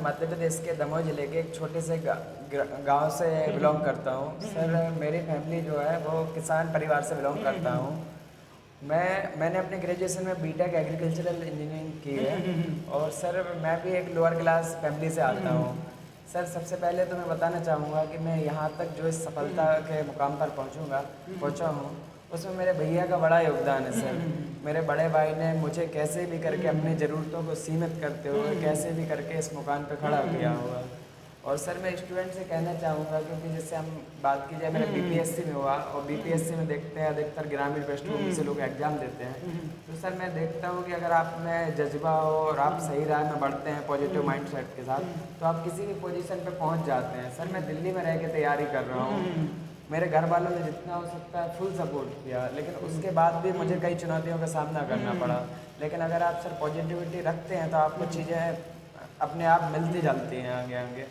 मध्य प्रदेश के दमोह ज़िले के एक छोटे से गांव से बिलोंग करता हूँ। सर मेरी फैमिली जो है वो किसान परिवार से बिलोंग करता हूँ। मैंने अपने ग्रेजुएशन में बीटेक एग्रीकल्चरल इंजीनियरिंग की है और सर मैं भी एक लोअर क्लास फैमिली से आता हूँ। सर सबसे पहले तो मैं बताना चाहूँगा कि मैं यहाँ तक जो इस सफलता के मुकाम पर पहुँचा हूँ उसमें मेरे भैया का बड़ा योगदान है सर। मेरे बड़े भाई ने मुझे कैसे भी करके अपनी ज़रूरतों को सीमित करते हुए कैसे भी करके इस मुकाम पर खड़ा किया हुआ। और सर मैं स्टूडेंट से कहना चाहूँगा क्योंकि जैसे हम बात की जाए मेरा बीपीएससी में हुआ और बीपीएससी में देखते हैं अधिकतर ग्रामीण पृष्ठभूमि से लोग एग्जाम देते हैं। तो सर मैं देखता हूँ कि अगर आप में जज्बा हो और आप सही राह में बढ़ते हैं पॉजिटिव माइंडसेट के साथ तो आप किसी भी पोजीशन पे पहुँच जाते हैं। सर मैं दिल्ली में रह के तैयारी कर रहा हूँ। मेरे घर वालों ने जितना हो सकता है फुल सपोर्ट किया, लेकिन उसके बाद भी मुझे कई चुनौतियों का सामना करना पड़ा। लेकिन अगर आप सर पॉजिटिविटी रखते हैं तो आपको चीज़ें अपने आप मिलती जाती हैं आगे आगे।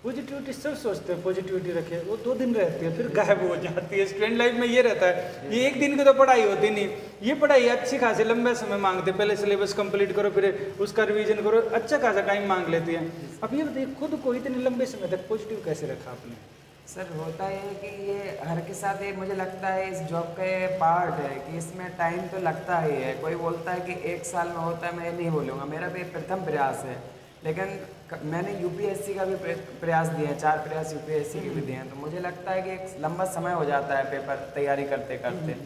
पॉजिटिविटी सब सोचते हैं पॉजिटिविटी रखे, वो 2 दिन रहती है फिर गायब हो जाती है। स्टूडेंट लाइफ में ये रहता है, ये एक दिन की तो पढ़ाई होती नहीं। ये पढ़ाई अच्छी खासी लंबा समय मांगते, पहले सिलेबस कंप्लीट करो फिर उसका रिवीजन करो, अच्छा खासा टाइम मांग लेती है। अब ये बताइए खुद को इतने लंबे समय तक पॉजिटिव कैसे रखा आपने? सर होता है कि ये हर के साथ ये मुझे लगता है इस जॉब का ये पार्ट है कि इसमें टाइम तो लगता ही है। कोई बोलता है कि 1 साल में होता है, मैं नहीं बोलूँगा, मेरा भी प्रथम प्रयास है। लेकिन मैंने यूपीएससी का भी प्रयास दिए हैं, 4 प्रयास यूपीएससी के भी दिए हैं। तो मुझे लगता है कि एक लंबा समय हो जाता है पेपर तैयारी करते करते।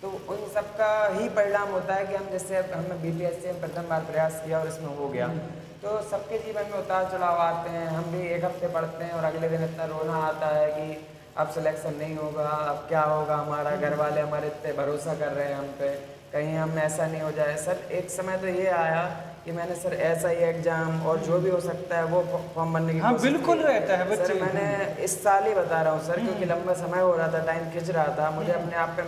तो उन सब का ही परिणाम होता है कि हम जैसे हमने बीपीएससी में प्रथम बार प्रयास किया और इसमें हो गया। तो सबके जीवन में उतार चढ़ाव आते हैं। हम भी 1 हफ्ते पढ़ते हैं और अगले दिन इतना रोना आता है कि अब सिलेक्शन नहीं होगा, अब क्या होगा हमारा, घर वाले हमारे इतने भरोसा कर रहे हैं हम पे, कहीं हम ऐसा नहीं हो जाए। सर एक समय तो ये आया कि मैंने सर ऐसा ही एग्जाम और जो भी हो सकता है वो फॉर्म भरने की कोशिश बिल्कुल रहता है बच्चे। सर मैंने इस साल ही बता रहा हूँ सर, क्योंकि लंबा समय हो रहा था, टाइम खिंच रहा था मुझे अपने आप पे।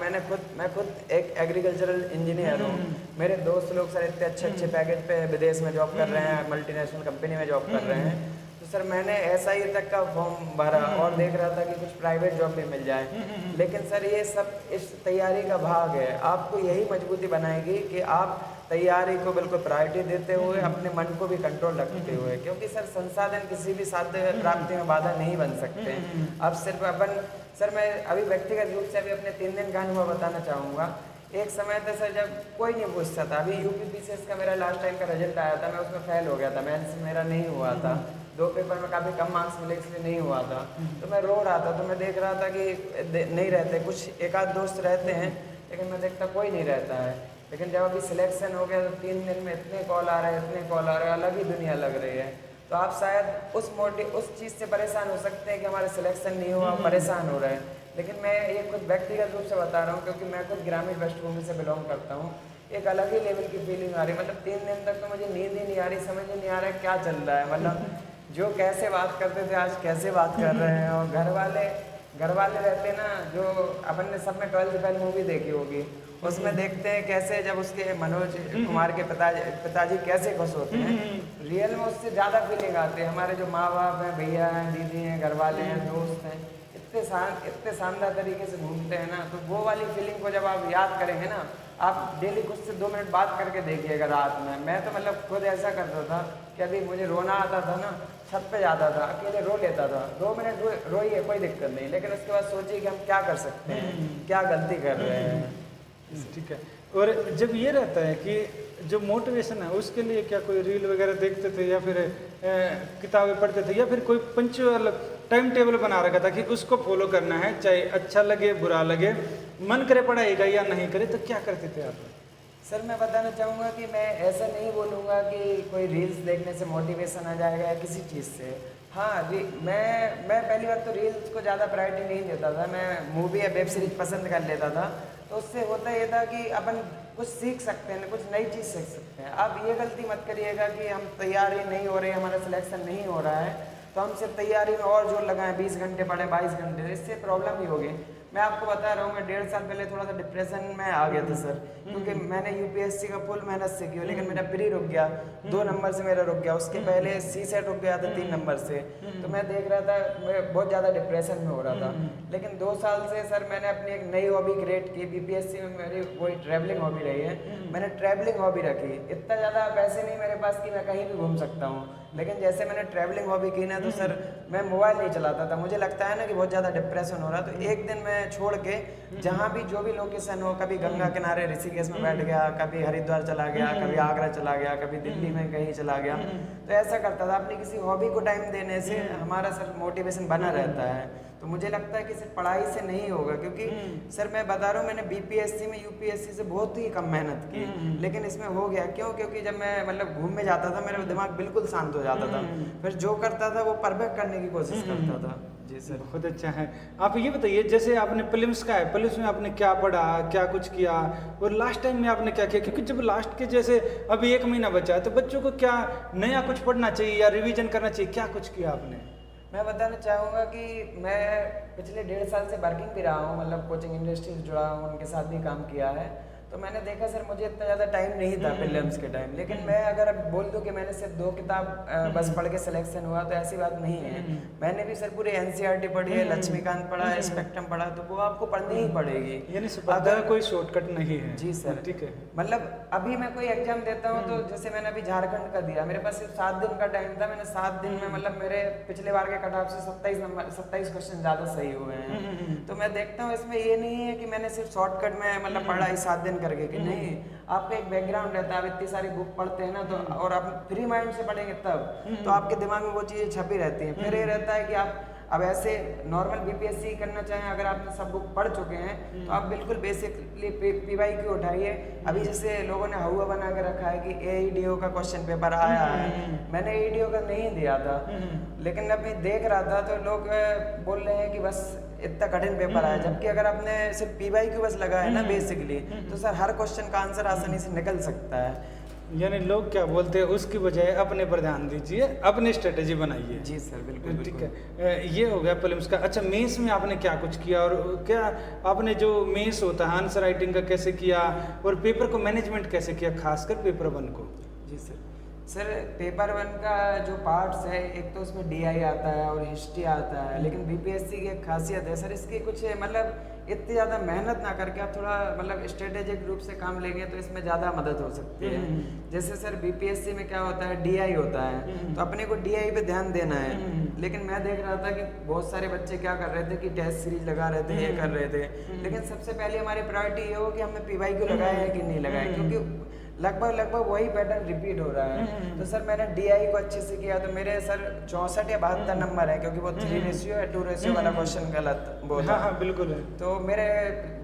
मैं खुद एक एग्रीकल्चरल इंजीनियर हूँ। मेरे दोस्त लोग सर इतने अच्छे पैकेज पे विदेश में जॉब कर रहे हैं, मल्टीनेशनल कंपनी में जॉब कर रहे हैं। तो सर मैंने SI तक का फॉर्म भरा और देख रहा था कि कुछ प्राइवेट जॉब भी मिल जाए। लेकिन सर ये सब इस तैयारी का भाग है। आपको यही मजबूती बनाएगी कि आप तैयारी को बिल्कुल प्रायोरिटी देते हुए अपने मन को भी कंट्रोल रखते हुए, क्योंकि सर संसाधन किसी भी साध्य प्राप्ति में बाधा नहीं बन सकते। अब सिर्फ सर मैं अभी व्यक्तिगत रूप से अभी अपने 3 दिन का अनुभव बताना चाहूँगा। एक समय था सर जब कोई नहीं पूछता था। अभी यूपीपीसीएस का मेरा लास्ट टाइम का रिजल्ट आया था, मैं उसमें फेल हो गया था, मेंस मेरा नहीं हुआ था। 2 पेपर में काफ़ी कम मार्क्स मिले इसलिए नहीं हुआ था। तो मैं रो रहा था, तो मैं देख रहा था कि नहीं रहते, कुछ 1 आध दोस्त रहते हैं, लेकिन मैं देखता कोई नहीं रहता है। लेकिन जब अभी सिलेक्शन हो गया तो 3 दिन में इतने कॉल आ रहे हैं, इतने कॉल आ रहे हैं, अलग ही दुनिया लग रही है। तो आप शायद उस चीज़ से परेशान हो सकते हैं कि हमारा सिलेक्शन नहीं हुआ, परेशान हो रहे हैं। लेकिन मैं ये खुद व्यक्तिगत रूप से बता रहा हूँ, क्योंकि मैं खुद ग्रामीण पृष्ठभूमि से बिलोंग करता हूँ। एक अलग ही लेवल की फीलिंग आ रही है। मतलब 3 दिन तक तो मुझे नींद ही नहीं आ रही, समझ ही नहीं आ रहा है क्या चल रहा है। मतलब जो कैसे बात करते थे आज कैसे बात कर रहे हैं। और घर वाले रहते हैं ना, जो अपन ने सब में 12th फेल मूवी देखी होगी, उसमें देखते हैं कैसे जब उसके मनोज कुमार के पिताजी कैसे खुश होते हैं। रियल में उससे ज़्यादा फीलिंग आती है। हमारे जो माँ बाप हैं, भैया हैं, दीदी हैं, घर वाले हैं, दोस्त हैं, इतने शानदार तरीके से घूमते हैं ना, तो वो वाली फीलिंग को जब आप याद करेंगे ना, आप डेली खुद से 2 मिनट बात करके देखिएगा रात में। मैं तो मतलब खुद ऐसा करता था कि अभी मुझे रोना आता था ना, छत पे जाता था, अकेले रो लेता था। 2 मिनट रोइए, कोई दिक्कत नहीं, लेकिन उसके बाद सोचिए कि हम क्या कर सकते हैं, क्या गलती कर रहे हैं। ठीक है। और जब ये रहता है कि जो मोटिवेशन है उसके लिए क्या कोई रील वगैरह देखते थे या फिर किताबें पढ़ते थे या फिर कोई पंक्चुअल टाइम टेबल बना रखा था कि उसको फॉलो करना है, चाहे अच्छा लगे बुरा लगे, मन करे पढ़ाई का या नहीं करे, तो क्या करते थे आप? सर मैं बताना चाहूँगा कि मैं ऐसा नहीं बोलूँगा कि कोई रील्स देखने से मोटिवेशन आ जाएगा या किसी चीज़ से। हाँ, मैं पहली बार तो रील्स को ज़्यादा प्रायोरिटी नहीं देता था। मैं मूवी या वेब सीरीज पसंद कर लेता था। तो उससे होता ये था कि अपन कुछ सीख सकते हैं, कुछ नई चीज़ सीख सकते हैं। आप ये गलती मत करिएगा कि हम तैयारी नहीं हो रही, हमारा सिलेक्शन नहीं हो रहा है तो हम सिर्फ तैयारी में और जोर लगाएं, 20 घंटे पढ़े, 22 घंटे, इससे प्रॉब्लम ही होगी। मैं आपको बता रहा हूँ, मैं 1.5 साल पहले थोड़ा सा डिप्रेशन में आ गया था सर, क्योंकि मैंने यूपीएससी का फुल मेहनत से की, लेकिन मेरा प्री रुक गया, 2 नंबर से मेरा रुक गया। उसके पहले CSET रुक गया था 3 नंबर से। तो मैं देख रहा था, मैं बहुत ज़्यादा डिप्रेशन में हो रहा था। लेकिन 2 साल से सर मैंने अपनी एक नई हॉबी क्रिएट की। बीपीएससी में मेरी वही ट्रैवलिंग हॉबी रही है। मैंने ट्रैवलिंग हॉबी रखी। इतना ज़्यादा पैसे नहीं मेरे पास कि मैं कहीं भी घूम सकता हूँ, लेकिन जैसे मैंने ट्रैवलिंग हॉबी की ना तो सर मैं मोबाइल नहीं चलाता था, मुझे लगता है ना कि बहुत ज़्यादा डिप्रेशन हो रहा, तो एक दिन मैं छोड़ के जहाँ भी जो भी लोकेशन हो, कभी गंगा किनारे ऋषिकेश में बैठ गया, कभी हरिद्वार चला गया, कभी आगरा चला गया, कभी दिल्ली में कहीं चला गया, तो ऐसा करता था। अपनी किसी हॉबी को टाइम देने से हमारा सर मोटिवेशन बना रहता है। तो मुझे लगता है कि सिर्फ पढ़ाई से नहीं होगा, क्योंकि सर मैं बता रहा हूँ मैंने बीपीएससी में यूपीएससी से बहुत ही कम मेहनत की, लेकिन इसमें हो गया क्यों? क्योंकि जब मैं मतलब घूमने जाता था मेरा दिमाग बिल्कुल शांत हो जाता था, फिर जो करता था वो परफेक्ट करने की कोशिश करता था। जी सर, बहुत अच्छा है। आप ये बताइए, जैसे आपने प्रीलिम्स का है, प्रीलिम्स में आपने क्या पढ़ा, क्या कुछ किया, और लास्ट टाइम में आपने क्या किया? क्योंकि जब लास्ट के जैसे अभी 1 महीना बचा है, तो बच्चों को क्या नया कुछ पढ़ना चाहिए या रिवीजन करना चाहिए, क्या कुछ किया आपने? मैं बताना चाहूँगा कि मैं पिछले 1.5 साल से वर्किंग भी रहा हूँ, मतलब कोचिंग इंडस्ट्री से जुड़ा हूँ, उनके साथ भी काम किया है। तो मैंने देखा सर मुझे इतना ज़्यादा टाइम नहीं था प्रीलिम्स के टाइम, लेकिन मैं अगर अब बोल दूँ कि मैंने सिर्फ 2 किताब बस पढ़ के सिलेक्शन हुआ, तो ऐसी बात नहीं है। मैंने भी सर पूरी एनसीईआरटी पढ़ी है, लक्ष्मीकांत पढ़ा है, स्पेक्ट्रम पढ़ा, तो वो आपको पढ़नी ही पड़ेगी, यानी अगर कोई शॉर्टकट नहीं है। जी सर, ठीक है। मतलब अभी मैं कोई एग्जाम देता हूँ तो जैसे मैंने अभी झारखंड का दिया, मेरे पास सिर्फ 7 दिन का टाइम था, मैंने 7 दिन में मतलब मेरे पिछले बार के कट ऑफ से 27 क्वेश्चन ज़्यादा सही हुए हैं। तो मैं देखता हूँ इसमें ये नहीं है कि मैंने सिर्फ शॉर्टकट में मतलब पढ़ा ही 7 दिन करके, कि नहीं, आपका एक बैकग्राउंड रहता है। आप इतनी सारी बुक पढ़ते हैं ना, तो और आप फ्री माइंड से पढ़ेंगे तब तो आपके दिमाग में वो चीज़ें छपी रहती हैं। फिर ये रहता है कि आप अब ऐसे नॉर्मल बीपीएससी करना चाहें, अगर आपने सब बुक पढ़ चुके हैं तो आप बिल्कुल बेसिकली पीवाईक्यू उठाइए। अभी जैसे लोगों ने हुआ बना के रखा है कि एईडीओ का क्वेश्चन पेपर आया है, मैंने एईडीओ का नहीं दिया था, लेकिन अभी देख रहा था तो लोग बोल रहे हैं कि बस इतना कठिन पेपर आया, जबकि अगर आपने सिर्फ पीवाईक्यू बस लगा है ना बेसिकली, तो सर हर क्वेश्चन का आंसर आसानी से निकल सकता है। यानी लोग क्या बोलते हैं, उसकी बजाय अपने पर ध्यान दीजिए, अपनी स्ट्रेटेजी बनाइए। जी सर, बिल्कुल ठीक है। ये हो गया प्रीलिम्स का। अच्छा, मेंस में आपने क्या कुछ किया, और क्या आपने जो मेंस होता है आंसर राइटिंग का कैसे किया, और पेपर को मैनेजमेंट कैसे किया, खासकर पेपर 1 को? जी सर, पेपर 1 का जो पार्ट्स है, एक तो उसमें डीआई आता है और हिस्ट्री आता है, लेकिन बीपीएससी की एक खासियत है सर, इसकी कुछ मतलब इतनी ज़्यादा मेहनत ना करके आप थोड़ा मतलब स्ट्रेटेजिक रूप से काम लेंगे तो इसमें ज़्यादा मदद हो सकती है। जैसे सर बीपीएससी में क्या होता है, डीआई होता है, तो अपने को डीआई पे ध्यान देना है, लेकिन मैं देख रहा था कि बहुत सारे बच्चे क्या कर रहे थे कि टेस्ट सीरीज लगा रहे थे, ये कर रहे थे, लेकिन सबसे पहले हमारी प्रायोरिटी ये हो कि हमने पीवाईक्यू लगाया है कि नहीं लगाया, क्योंकि लगभग वही पैटर्न रिपीट हो रहा है। तो सर मैंने डीआई को अच्छे से किया, तो मेरे सर 64 या 72 नंबर है, क्योंकि वो 3 रेशियो या 2 रेशियो वाला क्वेश्चन गलत बोला। हाँ, बिल्कुल है। तो मेरे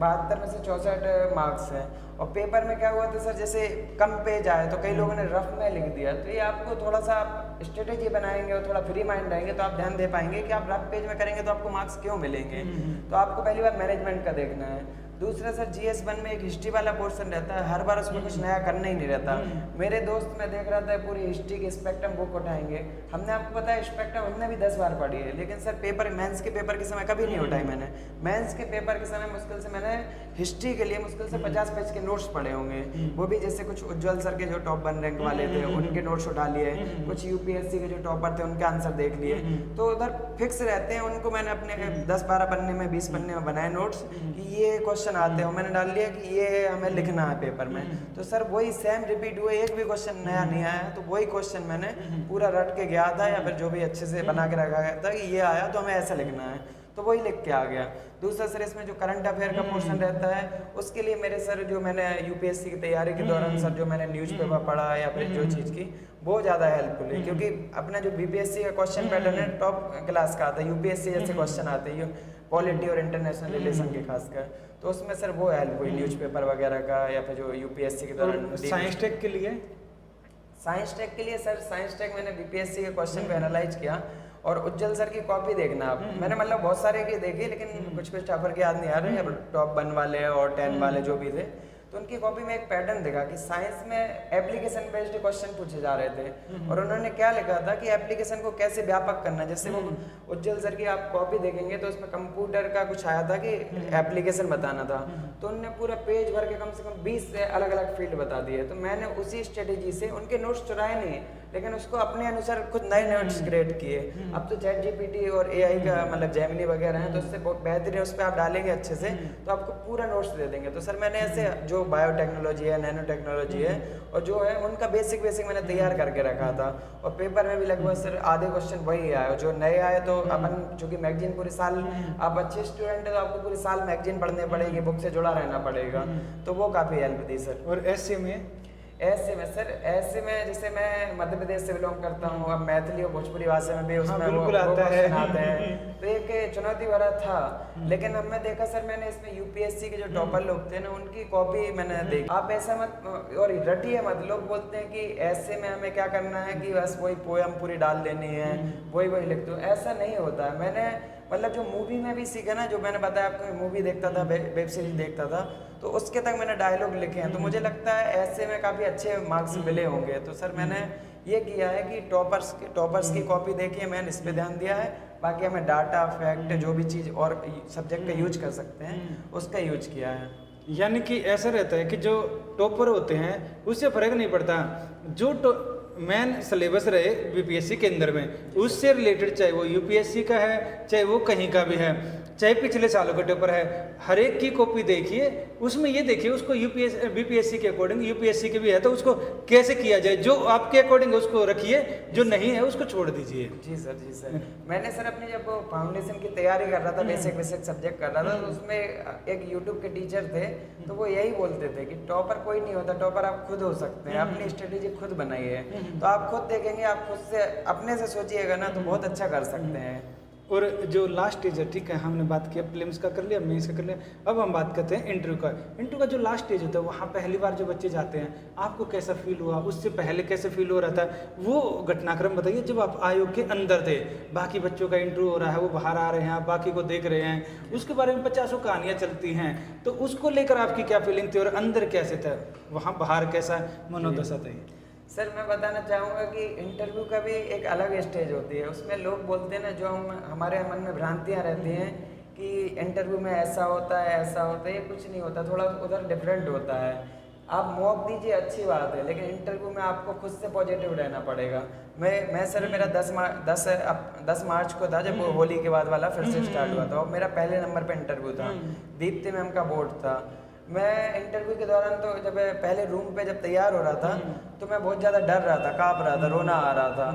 72 में से 64 मार्क्स हैं। और पेपर में क्या हुआ था सर, जैसे कम पेज आए तो कई लोगों ने रफ में लिख दिया, तो ये आपको थोड़ा सा आप स्ट्रेटेजी बनाएंगे और थोड़ा फ्री माइंड रहेंगे तो आप ध्यान दे पाएंगे कि आप रफ पेज में करेंगे तो आपको मार्क्स क्यों मिलेंगे। तो आपको पहली बार मैनेजमेंट का देखना है। दूसरा सर जीएस 1 में एक हिस्ट्री वाला पोर्शन रहता है, हर बार उसमें कुछ नया करना ही नहीं रहता। मेरे दोस्त मैं देख रहा था पूरी हिस्ट्री की स्पेक्ट्रम बुक उठाएंगे, हमने आपको पता है स्पेक्ट्रम हमने भी 10 बार पढ़ी है, लेकिन सर पेपर मेंस के पेपर के समय कभी नहीं उठाई मैंने। मेंस के पेपर के समय मुश्किल से मैंने हिस्ट्री के लिए मुश्किल से 50 पेज के नोट्स पढ़े होंगे, वो भी जैसे कुछ उज्ज्वल सर के जो टॉप 1 रैंक वाले थे उनके नोट्स उठा लिए, कुछ यूपीएससी के जो टॉपर थे उनके आंसर देख लिए। तो उधर फिक्स रहते हैं, उनको मैंने अपने 10-12 पन्ने में 20 पन्ने में बनाए नोट्स कि ये क्वेश्चन आते हैं, मैंने डाल लिया कि ये हमें लिखना है पेपर में। तो सर वही सेम रिपीट हुए, एक भी क्वेश्चन नया नहीं आया, तो वही क्वेश्चन मैंने पूरा रट के गया था या फिर जो भी अच्छे से बना के रखा गया था कि ये आया तो हमें ऐसा लिखना है, तो वही लिख के आ गया। दूसरा सर इसमें जो करंट अफेयर का पोर्शन रहता है उसके लिए मेरे सर जो मैंने यूपीएससी की तैयारी के दौरान सर जो मैंने न्यूज़पेपर पढ़ा या फिर जो चीज़ की वो ज़्यादा हेल्पफुल है, क्योंकि अपना जो बीपीएससी का क्वेश्चन पैटर्न है टॉप क्लास का आता है, यूपीएससी जैसे क्वेश्चन आते हैं पॉलिटी और इंटरनेशनल रिलेशन के खासकर, तो उसमें सर वो हेल्प हुई न्यूज़पेपर वगैरह का या फिर जो यूपीएससी के दौरान। साइंस टेक के लिए? साइंस टेक के लिए सर साइंस टेक मैंने बीपीएससी के क्वेश्चन को एनालाइज किया और उज्जवल सर की कॉपी देखना आप, मैंने मतलब बहुत सारे की देखी लेकिन कुछ टॉपर के याद नहीं आ रहे, टॉप 1 वाले और 10 वाले जो भी थे, तो उनकी कॉपी में एक पैटर्न देखा कि साइंस में एप्लीकेशन बेस्ड क्वेश्चन पूछे जा रहे थे और उन्होंने क्या लिखा था कि एप्लीकेशन को कैसे व्यापक करना। जैसे वो उज्जवल सर की आप कॉपी देखेंगे तो उसमें कंप्यूटर का कुछ आया था कि एप्लीकेशन बताना था, तो उन्होंने पूरा पेज भर के कम से कम 20 से अलग अलग फील्ड बता दिए। तो मैंने उसी स्ट्रेटेजी से उनके नोट्स चुराए नहीं, लेकिन उसको अपने अनुसार खुद नए नोट्स क्रिएट किए। अब तो चैट जीपीटी और एआई का मतलब जेमिनी वगैरह है, तो उससे बहुत बेहतरीन, उस पर आप डालेंगे अच्छे से तो आपको पूरा नोट्स दे देंगे। तो सर मैंने ऐसे जो बायोटेक्नोलॉजी है, नैनो टेक्नोलॉजी है और जो है उनका बेसिक मैंने तैयार करके रखा था। और पेपर में भी लगभग सर आधे क्वेश्चन वही आए, जो नए आए तो अपन चूंकि मैगजीन पूरे साल, आप अच्छे स्टूडेंट है तो आपको पूरे साल मैगजीन पढ़ने पड़ेगी, बुक से जुड़ा रहना पड़ेगा, तो वो काफ़ी हेल्प दी सर। और ऐसे में ऐसे में जैसे मैं मध्य प्रदेश से बिलोंग करता हूँ, अब मैथिली और भोजपुरी भाषा में भी उसमें बिल्कुल वो आता है। क्वेश्चन आते हैं, तो एक चुनौती भरा था। लेकिन अब मैं देखा सर, मैंने इसमें यूपीएससी के जो टॉपर लोग थे ना, उनकी कॉपी मैंने देखी। आप ऐसा मत और रटिए मत। लोग बोलते हैं कि ऐसे में हमें क्या करना है कि बस वही पोयम पूरी डाल देनी है, वही लिख दो, ऐसा नहीं होता है। मैंने मतलब जो मूवी में भी सीखा ना, जो मैंने बताया आपको, मूवी देखता था, वेब सीरीज देखता था, तो उसके तक मैंने डायलॉग लिखे हैं, तो मुझे लगता है ऐसे में काफ़ी अच्छे मार्क्स मिले होंगे। तो सर मैंने ये किया है कि टॉपर्स की कॉपी देखिए, मैंने इस पे ध्यान दिया है। बाकी हमें डाटा फैक्ट जो भी चीज़ और सब्जेक्ट का यूज कर सकते हैं उसका यूज किया है। यानी कि ऐसा रहता है कि जो टॉपर होते हैं उससे फर्क नहीं पड़ता, जो मेन सिलेबस रहे बीपीएससी के अंदर में उससे रिलेटेड, चाहे वो यूपीएससी का है चाहे वो कहीं का भी है, चाहे पिछले सालों का टॉपर है, हर एक की कॉपी देखिए, उसमें ये देखिए उसको बीपीएससी के अकॉर्डिंग, यूपीएससी के भी है तो उसको कैसे किया जाए, जो आपके अकॉर्डिंग उसको रखिए, जो नहीं है उसको छोड़ दीजिए। जी सर। मैंने सर अपनी जब फाउंडेशन की तैयारी कर रहा था, बेसिक सब्जेक्ट कर रहा था, तो उसमें एक यूट्यूब के टीचर थे, तो वो यही बोलते थे कि टॉपर कोई नहीं होता, टॉपर आप खुद हो सकते हैं, अपनी स्ट्रेटेजी खुद बनाइए। तो आप खुद देखेंगे, आप खुद से अपने से सोचिएगा ना, तो बहुत अच्छा कर सकते हैं। और जो लास्ट स्टेज है, ठीक है, हमने बात किया प्रीलिम्स का कर लिया, मेंस का कर लिया, अब हम बात करते हैं इंटरव्यू का। इंटरव्यू का जो लास्ट स्टेज होता है, वहाँ पहली बार जो बच्चे जाते हैं, आपको कैसा फील हुआ, उससे पहले कैसे फील हो रहा था, वो घटनाक्रम बताइए जब आप आयोग के अंदर थे। बाकी बच्चों का इंटरव्यू हो रहा है, वो बाहर आ रहे हैं, आप बाकी को देख रहे हैं, उसके बारे में 50 कहानियाँ चलती हैं, तो उसको लेकर आपकी क्या फीलिंग थी और अंदर कैसे था, वहाँ बाहर कैसा मनोदशा थी? सर मैं बताना चाहूँगा कि इंटरव्यू का भी एक अलग स्टेज होती है। उसमें लोग बोलते हैं ना, जो हमारे मन में भ्रांतियाँ रहती हैं कि इंटरव्यू में ऐसा होता है, ऐसा होता है, ये कुछ नहीं होता, थोड़ा उधर डिफरेंट होता है। आप मॉक दीजिए, अच्छी बात है, लेकिन इंटरव्यू में आपको खुद से पॉजिटिव रहना पड़ेगा। मैं सर, मेरा 10 मार्च को था, जब वो होली के बाद वाला फिर से स्टार्ट हुआ था, और मेरा पहले नंबर पर इंटरव्यू था, दीप्ति मैम का बोर्ड था। मैं इंटरव्यू के दौरान तो जब पहले रूम पे जब तैयार हो रहा था, तो मैं बहुत ज़्यादा डर रहा था, काँप रहा था, रोना आ रहा था,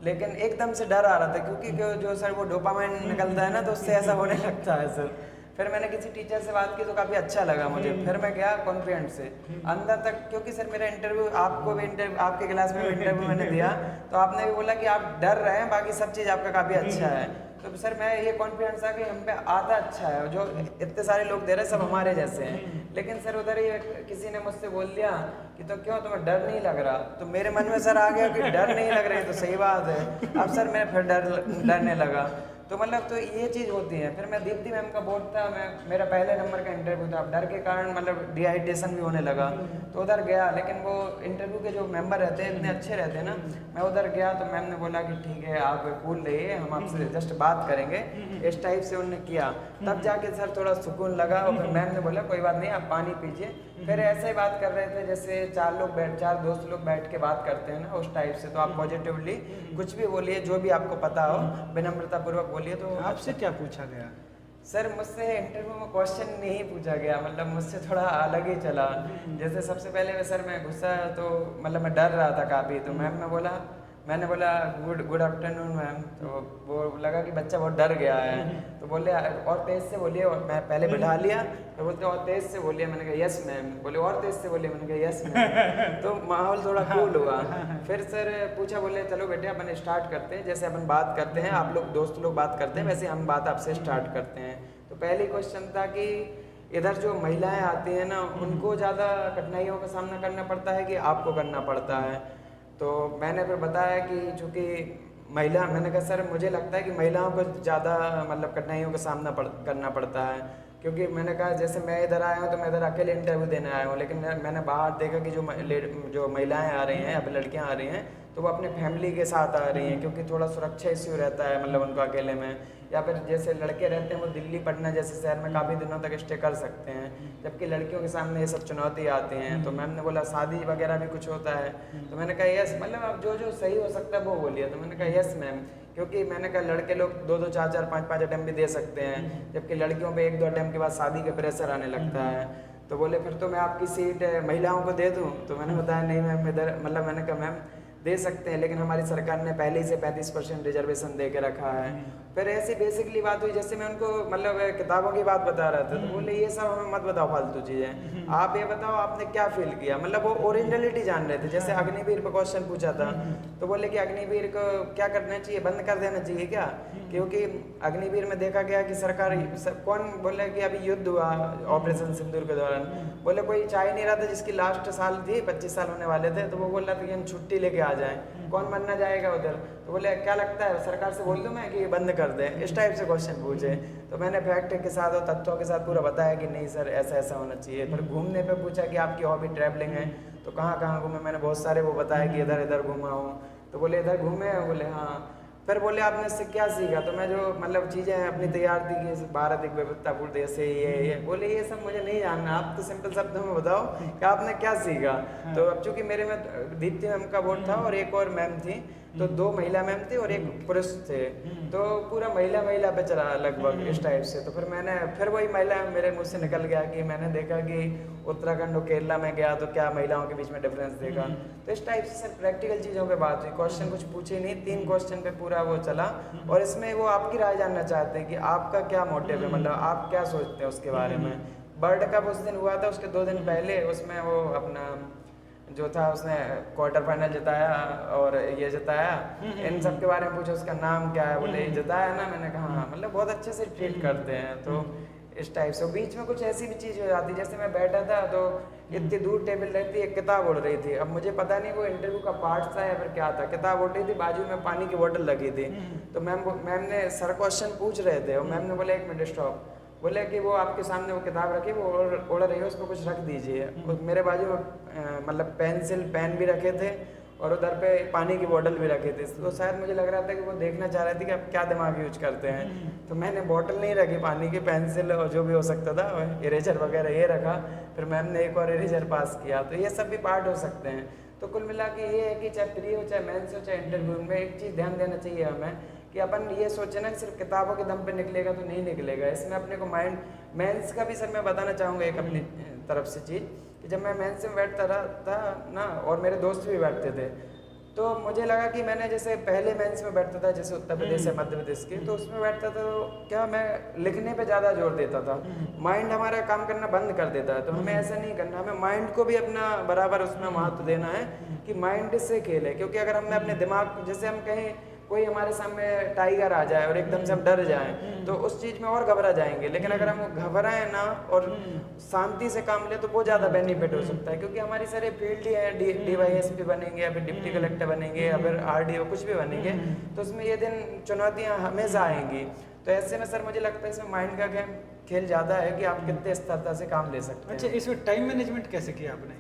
लेकिन एकदम से डर आ रहा था, क्योंकि जो सर वो डोपामाइन निकलता है ना, तो उससे ऐसा होने लगता है सर। फिर मैंने किसी टीचर से बात की तो काफ़ी अच्छा लगा मुझे, फिर मैं गया कॉन्फिडेंस से अंदर तक, क्योंकि सर मेरा इंटरव्यू, आपके क्लास में इंटरव्यू मैंने दिया, तो आपने भी बोला कि आप डर रहे हैं, बाकी सब चीज़ आपका काफ़ी अच्छा है। तो सर मैं ये कॉन्फिडेंस था कि हम पे आता अच्छा है, जो इतने सारे लोग दे रहे हैं सब हमारे जैसे हैं। लेकिन सर उधर ही किसी ने मुझसे बोल दिया कि तो क्यों, तुम्हें डर नहीं लग रहा, तो मेरे मन में सर आ गया कि डर नहीं लग रही, तो सही बात है। अब सर मैं फिर डरने लगा, तो मतलब तो ये चीज़ होती है। फिर मैं दीप्ति मैम का बोर्ड था, मेरा पहले नंबर का इंटरव्यू था, डर के कारण मतलब डिहाइड्रेशन भी होने लगा, तो उधर गया। लेकिन वो इंटरव्यू के जो मेंबर रहते हैं इतने अच्छे रहते हैं ना, मैं उधर गया तो मैम ने बोला कि ठीक है आप कूल रहिए, हम आपसे जस्ट बात करेंगे, इस टाइप से उन्होंने किया। तब जाके सर थोड़ा सुकून लगा, और फिर मैम ने बोला कोई बात नहीं, आप पानी पीजिए। फिर ऐसे ही बात कर रहे थे जैसे चार दोस्त लोग बैठ के बात करते हैं ना, उस टाइप से। तो आप पॉजिटिवली कुछ भी बोलिए, जो भी आपको पता हो विनम्रतापूर्वक बोलिए। तो आपसे क्या पूछा गया? सर मुझसे इंटरव्यू में क्वेश्चन नहीं पूछा गया, मतलब मुझसे थोड़ा अलग ही चला। जैसे सबसे पहले सर मैं गुस्सा, तो मतलब मैं डर रहा था काफ़ी, तो मैंने बोला गुड आफ्टरनून मैम, तो वो लगा कि बच्चा बहुत डर गया है, तो बोले और तेज़ से बोलिए, और मैं पहले बैठा लिया, तो बोलते और तेज़ से बोलिए, मैंने कहा यस मैम, बोले और तेज़ से बोलिए, मैंने कहा यस मैम। तो माहौल थोड़ा कूल हुआ। फिर सर पूछा, बोले चलो बेटे अपन स्टार्ट करते हैं, जैसे अपन बात करते हैं, आप लोग दोस्त लोग बात करते हैं, वैसे हम बात आपसे स्टार्ट करते हैं। तो पहली क्वेश्चन था कि इधर जो महिलाएं आती हैं ना, उनको ज़्यादा कठिनाइयों का सामना करना पड़ता है कि आपको करना पड़ता है। तो मैंने फिर बताया कि चूँकि मैंने कहा सर मुझे लगता है कि महिलाओं को ज़्यादा मतलब कठिनाइयों का सामना करना पड़ता है, क्योंकि मैंने कहा जैसे मैं इधर आया हूँ तो मैं इधर अकेले इंटरव्यू देने आया हूँ, लेकिन मैंने बाहर देखा कि जो महिलाएं आ रही हैं या फिर लड़कियाँ आ रही हैं, तो वो अपने फैमिली के साथ आ रही हैं क्योंकि थोड़ा सुरक्षा इश्यू रहता है मतलब उनको अकेले में, या फिर जैसे लड़के रहते हैं वो दिल्ली पटना जैसे शहर में काफ़ी दिनों तक स्टे कर सकते हैं, जबकि लड़कियों के सामने ये सब चुनौती आती हैं। तो मैम ने बोला शादी वगैरह भी कुछ होता है, तो मैंने कहा यस, मतलब आप जो जो सही हो सकता है वो बोलिए। तो मैंने कहा यस मैम, क्योंकि मैंने कहा लड़के लोग 2-2 4-4 5-5 अटेम्प्ट भी दे सकते हैं, जबकि लड़कियों पे 1-2 अटेम्प्ट के बाद शादी का प्रेशर आने लगता है। तो बोले फिर तो मैं आपकी सीट महिलाओं को दे दूं? तो मैंने बताया नहीं मैम, इधर मतलब मैंने कहा मैम दे सकते हैं, लेकिन हमारी सरकार ने पहले ही से 35% रिजर्वेशन दे के रखा है। फिर ऐसी बेसिकली बात हुई, जैसे मैं उनको मतलब किताबों की बात बता रहा था, तो बोले ये सब हमें मत बताओ फालतू चीज़ें, आप ये बताओ आपने क्या फील किया। मतलब वो ओरिजिनलिटी जान रहे थे। जैसे अग्निवीर पर क्वेश्चन पूछा था, तो बोले कि अग्निवीर को क्या करना चाहिए, बंद कर देना चाहिए क्या? क्योंकि अग्निवीर में देखा गया कि सरकार कौन बोले कि अभी युद्ध हुआ ऑपरेशन सिंदूर के दौरान, बोले कोई चाह ही नहीं रहा था जिसकी लास्ट साल थी 25 साल होने वाले थे, तो वो बोल रहा था कि हम छुट्टी लेके आ जाएं, कौन मरना जाएगा उधर। तो बोले क्या लगता है सरकार से बोल दूं मैं कि बंद कर दें, इस टाइप से क्वेश्चन पूछे। तो मैंने फैक्ट के साथ और तथ्यों के साथ पूरा बताया कि नहीं सर ऐसा ऐसा होना चाहिए। फिर घूमने पे पूछा कि आपकी हॉबी ट्रैवलिंग है, तो कहाँ कहाँ घूमे, मैंने बहुत सारे वो बताया कि इधर इधर घूमा हूँ। तो बोले इधर घूमे हैं, बोले हाँ। फिर बोले आपने इससे क्या सीखा? तो मैं जो मतलब चीज़ें अपनी तैयार थी कि भारत एक विविधतापूर्ण देश है, ये बोले ये सब मुझे नहीं जानना, आप तो सिंपल शब्दों में बताओ कि आपने क्या सीखा। तो अब चूंकि मेरे में दीप्ति मैम का वोट था और एक और मैम थी, तो 2 महिला मैम थी और 1 पुरुष थे, तो पूरा महिला महिला पे चला लगभग इस टाइप से। तो फिर वही महिला मेरे मुँह से निकल गया कि मैंने देखा कि उत्तराखंड और केरला में गया तो क्या महिलाओं के बीच में डिफरेंस देखा। तो इस टाइप से सर प्रैक्टिकल चीज़ों पे बात हुई, क्वेश्चन कुछ पूछे नहीं, 3 क्वेश्चन पे पूरा वो चला। और इसमें वो आपकी राय जानना चाहते हैं कि आपका क्या मोटिव है, मतलब आप क्या सोचते हैं उसके बारे में। वर्ल्ड कप उस दिन हुआ था, उसके 2 दिन पहले उसमें वो अपना जो था उसने क्वार्टर फाइनल जिताया और ये जिताया, इन सब के बारे में पूछा उसका नाम क्या है, बोले जिताया ना। मैंने कहा हाँ, मतलब बहुत अच्छे से ट्रीट करते हैं। तो इस टाइप से बीच में कुछ ऐसी भी चीज़ हो जाती, जैसे मैं बैठा था तो इतनी दूर टेबल रहती, एक किताब उड़ रही थी। अब मुझे पता नहीं वो इंटरव्यू का पार्ट था या फिर क्या था, किताब उड़ रही थी, बाजू में पानी की बोतल लगी थी। तो मैम ने सर क्वेश्चन पूछ रहे थे और मैम ने बोला 1 मिनट स्टॉप, बोले कि वो आपके सामने वो किताब रखी, वो उड़ रही है, उस पर कुछ रख दीजिए। मेरे बाजू में मतलब पेंसिल पेन भी रखे थे और उधर पे पानी की बोतल भी रखी थी। तो शायद मुझे लग रहा था कि वो देखना चाह रहे थे कि आप क्या दिमाग यूज करते हैं। तो मैंने बोतल नहीं रखी, पानी की, पेंसिल और जो भी हो सकता था, इरेजर वगैरह ये रखा। फिर मैम ने एक और इरेजर पास किया। तो ये सब भी पार्ट हो सकते हैं। तो कुल मिला के ये है कि चाहे प्री हो चाहे मेंस हो चाहे इंटरव्यू में एक चीज़ ध्यान देना चाहिए हमें कि अपन ये सोचे ना सिर्फ किताबों के दम पे निकलेगा तो नहीं निकलेगा। इसमें अपने को माइंड मेंस का भी सर मैं बताना चाहूँगा एक अपनी तरफ से चीज़ कि जब मैं मेंस में बैठता था ना और मेरे दोस्त भी बैठते थे, तो मुझे लगा कि मैंने जैसे पहले मेंस में बैठता था जैसे उत्तर प्रदेश या मध्य प्रदेश के, तो उसमें बैठता था तो क्या मैं लिखने पे ज़्यादा जोर देता था, माइंड हमारा काम करना बंद कर देता है। तो हमें ऐसा नहीं करना, हमें माइंड को भी अपना बराबर उसमें महत्व देना है कि माइंड से खेले। क्योंकि अगर हमने अपने दिमाग, जैसे हम कहें कोई हमारे सामने टाइगर आ जाए और एकदम से हम डर जाएं तो उस चीज़ में और घबरा जाएंगे, लेकिन अगर हम घबराएं ना और शांति से काम ले तो वो ज़्यादा बेनिफिट हो सकता है। क्योंकि हमारी सारे फील्ड ही है, DYSP बनेंगे या फिर डिप्टी कलेक्टर बनेंगे या फिर RDO कुछ भी बनेंगे, तो उसमें ये दिन चुनौतियाँ हमेशा आएंगी। तो ऐसे में सर मुझे लगता है इसमें माइंड का गेम खेल ज़्यादा है कि आप कितने स्थिरता से काम ले सकते हैं। अच्छा, इसमें टाइम मैनेजमेंट कैसे किया आपने?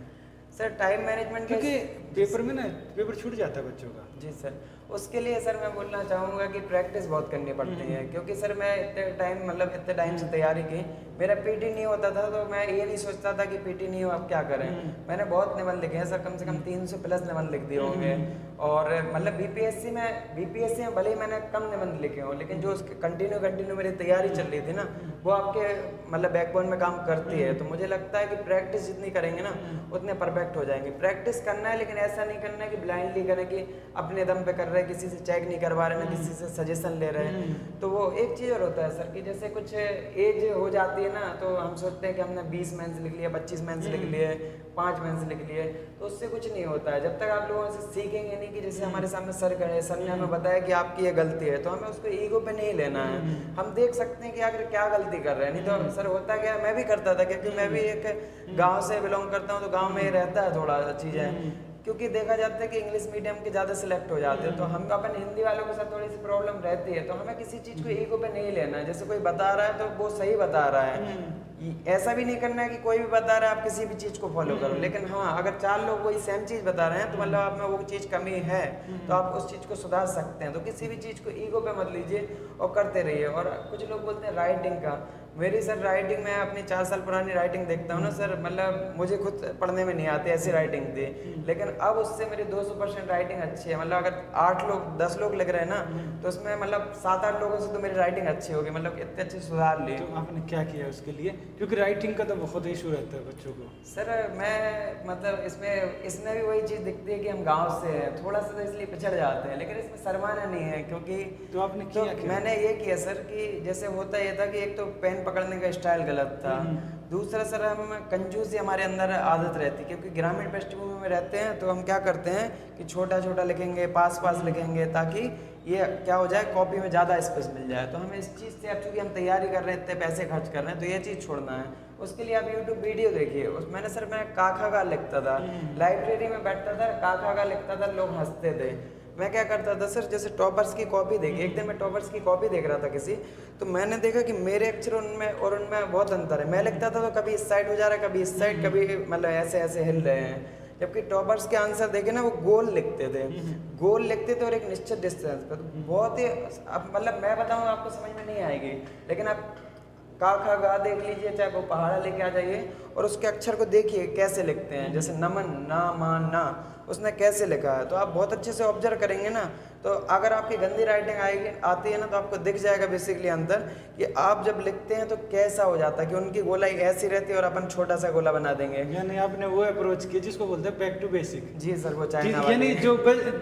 सर टाइम मैनेजमेंट क्योंकि पेपर में ना पेपर छूट जाता है बच्चों का। जी सर, उसके लिए सर मैं बोलना चाहूँगा कि प्रैक्टिस बहुत करनी पड़ती है। क्योंकि सर मैं इतने टाइम से तैयारी की, मेरा PT नहीं होता था तो मैं ये नहीं सोचता था कि PT नहीं हो अब क्या करें। मैंने बहुत निबंध लिखे हैं सर, कम से कम 300 प्लस निबंध लिख दिए होंगे। और मतलब BPSC में भले ही मैंने कम निबंध लिखे हों, लेकिन जो उसके कंटिन्यू मेरी तैयारी चल रही थी ना, वो आपके मतलब बैकबोन में काम करती है। तो मुझे लगता है कि प्रैक्टिस जितनी करेंगे ना उतने परफेक्ट हो जाएंगे। प्रैक्टिस करना है, लेकिन ऐसा नहीं करना है कि ब्लाइंडली करें कि अपने दम पे कर रहे हैं, किसी से चेक नहीं करवा रहे ना किसी से सजेशन ले रहे हैं। तो वो एक चीज़ और होता है सर कि जैसे कुछ एज हो जाती है ना, तो हम सोचते हैं कि हमने 20 मेंस लिख लिए, 25 मेंस लिख लिए, 5 मेंस लिख लिए, तो उससे कुछ नहीं होता है। जब तक आप लोगों से सीखेंगे नहीं कि जैसे हमारे सामने सर खड़े, सर ने हमें बताया कि आपकी ये गलती है, तो हमें उसको ईगो पे नहीं लेना है। हम देख सकते हैं कि आखिर क्या गलती कर रहे हैं। नहीं तो सर होता क्या, मैं भी करता था, क्योंकि मैं भी एक गाँव से बिलोंग करता हूँ, तो गाँव में ही रहता है थोड़ा चीज़ें। क्योंकि देखा जाता है कि इंग्लिश मीडियम के ज़्यादा सिलेक्ट हो जाते हैं, तो हम अपन हिंदी वालों के साथ थोड़ी सी प्रॉब्लम रहती है। तो हमें किसी चीज़ को ईगो पे नहीं लेना है। जैसे कोई बता रहा है तो वो सही बता रहा है, ऐसा भी नहीं करना है कि कोई भी बता रहा है आप किसी भी चीज़ को फॉलो करो, लेकिन हाँ अगर 4 लोग वही सेम चीज़ बता रहे हैं तो मतलब आप में वो चीज़ कमी है तो आप उस चीज़ को सुधार सकते हैं। तो किसी भी चीज़ को ईगो पे मत लीजिए और करते रहिए। और कुछ लोग बोलते हैं राइटिंग का, मेरी सर राइटिंग में अपनी 4 साल पुरानी राइटिंग देखता हूँ ना सर, मतलब मुझे खुद पढ़ने में नहीं आती ऐसी राइटिंग थी, लेकिन अब उससे मेरी 200% राइटिंग अच्छी है। मतलब अगर 8 लोग 10 लोग लिख रहे हैं ना तो उसमें मतलब 7-8 लोगों से तो मेरी राइटिंग अच्छी होगी, मतलब इतने अच्छे सुधार लिए। तो आपने क्या किया उसके लिए, क्योंकि राइटिंग का तो बहुत इशू रहता है बच्चों को। सर मैं मतलब इसमें भी वही चीज़ दिखती है कि हम गांव से हैं, थोड़ा सा तो इसलिए पिछड़ जाते हैं, लेकिन इसमें शर्माना नहीं है क्योंकि तो आपने किया क्या? मैंने ये किया सर कि जैसे होता ये था कि एक तो पेन पकड़ने का स्टाइल गलत था, दूसरा सर हम कंजूसी हमारे अंदर आदत रहती, क्योंकि ग्रामीण पृष्ठभूमि में रहते हैं तो हम क्या करते हैं कि छोटा छोटा लिखेंगे, पास पास लिखेंगे, ताकि ये क्या हो जाए कॉपी में ज़्यादा स्पेस मिल जाए। तो हमें इस चीज़ से अब चूँकि हम तैयारी कर रहे हैं, इतने पैसे खर्च कर रहे हैं, तो ये चीज़ छोड़ना है। उसके लिए आप यूट्यूब वीडियो देखिए, उसमें सर मैं काखा का लिखता था, लाइब्रेरी में बैठता था, काखा का लिखता था, लोग हंसते थे। मैं क्या करता था सर, जैसे टॉपर्स की कॉपी देखी, एक दिन मैं टॉपर्स की कॉपी देख रहा था किसी, तो मैंने देखा कि मेरे अक्षर उनमें और उनमें बहुत अंतर है। मैं लिखता था तो कभी इस साइड हो जा रहा है, कभी इस साइड, कभी मतलब ऐसे ऐसे हिल रहे हैं, जबकि टॉपर्स के आंसर देखे ना वो गोल लिखते थे, गोल लिखते थे और एक निश्चित डिस्टेंस पर। बहुत ही अब मतलब मैं बताऊँ आपको समझ में नहीं आएगी, लेकिन आप का खा गा देख लीजिए, चाहे वो पहाड़ा लेके आ जाइए और उसके अक्षर को देखिए कैसे लिखते हैं। जैसे नमन ना मान ना, उसने कैसे लिखा है, तो आप बहुत अच्छे से ऑब्जर्व करेंगे ना, तो अगर आपकी गंदी राइटिंग आती है ना तो आपको दिख जाएगा बेसिकली अंदर कि आप जब लिखते हैं तो कैसा हो जाता है कि उनकी गोलाई ऐसी रहती है और अपन छोटा सा गोला बना देंगे। यानी आपने वो अप्रोच किया जिसको बोलते हैं बैक टू बेसिक। जी सर, वो चाइना यानी जो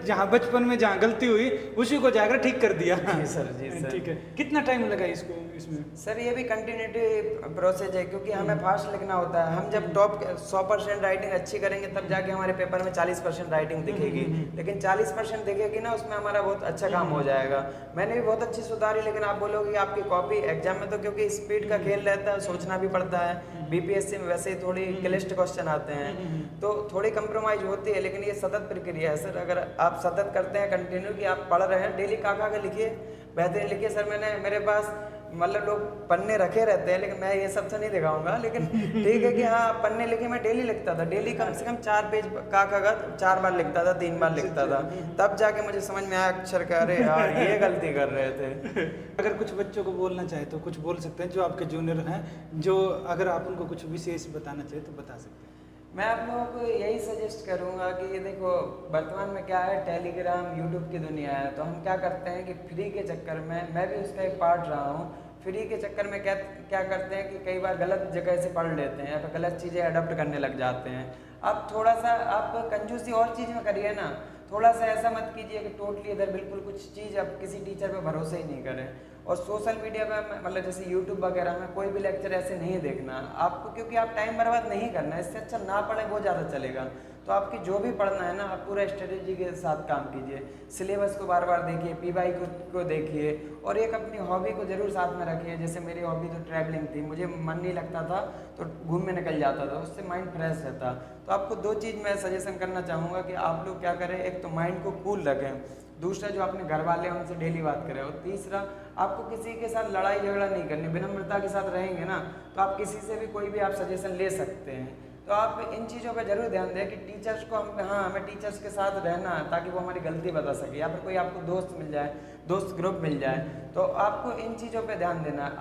जहाँ बचपन में जहाँ गलती हुई उसी को जाकर ठीक कर दिया। जी सर, जी सर। ठीक है, कितना टाइम लगा इसको इसमें? सर ये भी कंटिन्यूटी प्रोसेस है, क्योंकि हमें फास्ट लिखना होता है। हम जब टॉप 100% राइटिंग अच्छी करेंगे तब जाके हमारे पेपर में 40% राइटिंग दिखेगी, लेकिन 40% दिखेगी ना उसमें हमारा बहुत अच्छा काम हो जाएगा। मैंने भी बहुत अच्छी सुधारी, लेकिन आप बोलोगे कि आपकी कॉपी एग्जाम में, तो क्योंकि स्पीड का खेल रहता है, सोचना भी पड़ता है। बीपीएससी में वैसे ही थोड़ी क्लिष्ट क्वेश्चन आते हैं तो थोड़ी कंप्रोमाइज होती है, लेकिन ये सतत प्रक्रिया है सर। अगर आप सतत करते हैं कंटिन्यू कि आप पढ़ रहे हैं, डेली काका का लिखिए, बेहतरीन लिखिए। सर मेरे पास मतलब लोग पन्ने रखे रहते हैं, लेकिन मैं ये सब तो नहीं दिखाऊंगा, लेकिन ठीक है कि हाँ पन्ने लिखे। मैं डेली लिखता था, डेली कम से कम 4 पेज काका का 4 बार लिखता था, 3 बार लिखता था, तब जाके मुझे समझ में आया अक्षर का, अरे यार ये गलती कर रहे थे। अगर कुछ बच्चों को बोलना चाहे तो कुछ बोल सकते हैं जो आपके जूनियर हैं, जो अगर आप उनको कुछ विशेष बताना चाहे तो बता सकते हैं। मैं आप लोगों को यही सजेस्ट करूंगा कि ये देखो वर्तमान में क्या है, टेलीग्राम यूट्यूब की दुनिया है, तो हम क्या करते हैं कि फ्री के चक्कर में, मैं भी उसका एक पार्ट रहा हूँ, फ्री के चक्कर में क्या करते हैं कि कई बार गलत जगह से पढ़ लेते हैं या फिर गलत चीज़ें अडॉप्ट करने लग जाते हैं। अब थोड़ा सा आप कंजूसी और चीज़ में करिए ना, थोड़ा सा ऐसा मत कीजिए कि टोटली इधर बिल्कुल कुछ चीज़ आप किसी टीचर पे भरोसा ही नहीं करें। और सोशल मीडिया पे मतलब जैसे यूट्यूब वगैरह में कोई भी लेक्चर ऐसे नहीं देखना आपको, क्योंकि आप टाइम बर्बाद नहीं करना, इससे अच्छा ना पढ़े वो ज़्यादा चलेगा। तो आपकी जो भी पढ़ना है ना, आप पूरा स्ट्रेटेजी के साथ काम कीजिए, सिलेबस को बार बार देखिए, पीवाई को देखिए, और एक अपनी हॉबी को ज़रूर साथ में रखिए। जैसे मेरी हॉबी तो ट्रैवलिंग थी, मुझे मन नहीं लगता था तो घूमने निकल जाता था, उससे माइंड फ्रेश रहता। तो आपको 2 चीज़ मैं सजेशन करना चाहूँगा कि आप लोग क्या करें, एक तो माइंड को कूल रखें, दूसरा जो अपने घर वाले हैं उनसे डेली बात करें, और तीसरा आपको किसी के साथ लड़ाई झगड़ा नहीं करनी, विनम्रता के साथ रहेंगे ना तो आप किसी से भी कोई भी आप सजेशन ले सकते हैं। तो आप इन चीज़ों पर जरूर ध्यान दें कि टीचर्स को हमें टीचर्स के साथ रहना है ताकि वो हमारी गलती बता सके, या फिर कोई आपको दोस्त मिल जाए, दोस्त ग्रुप मिल जाए, तो आपको इन चीज़ों पर ध्यान देना है।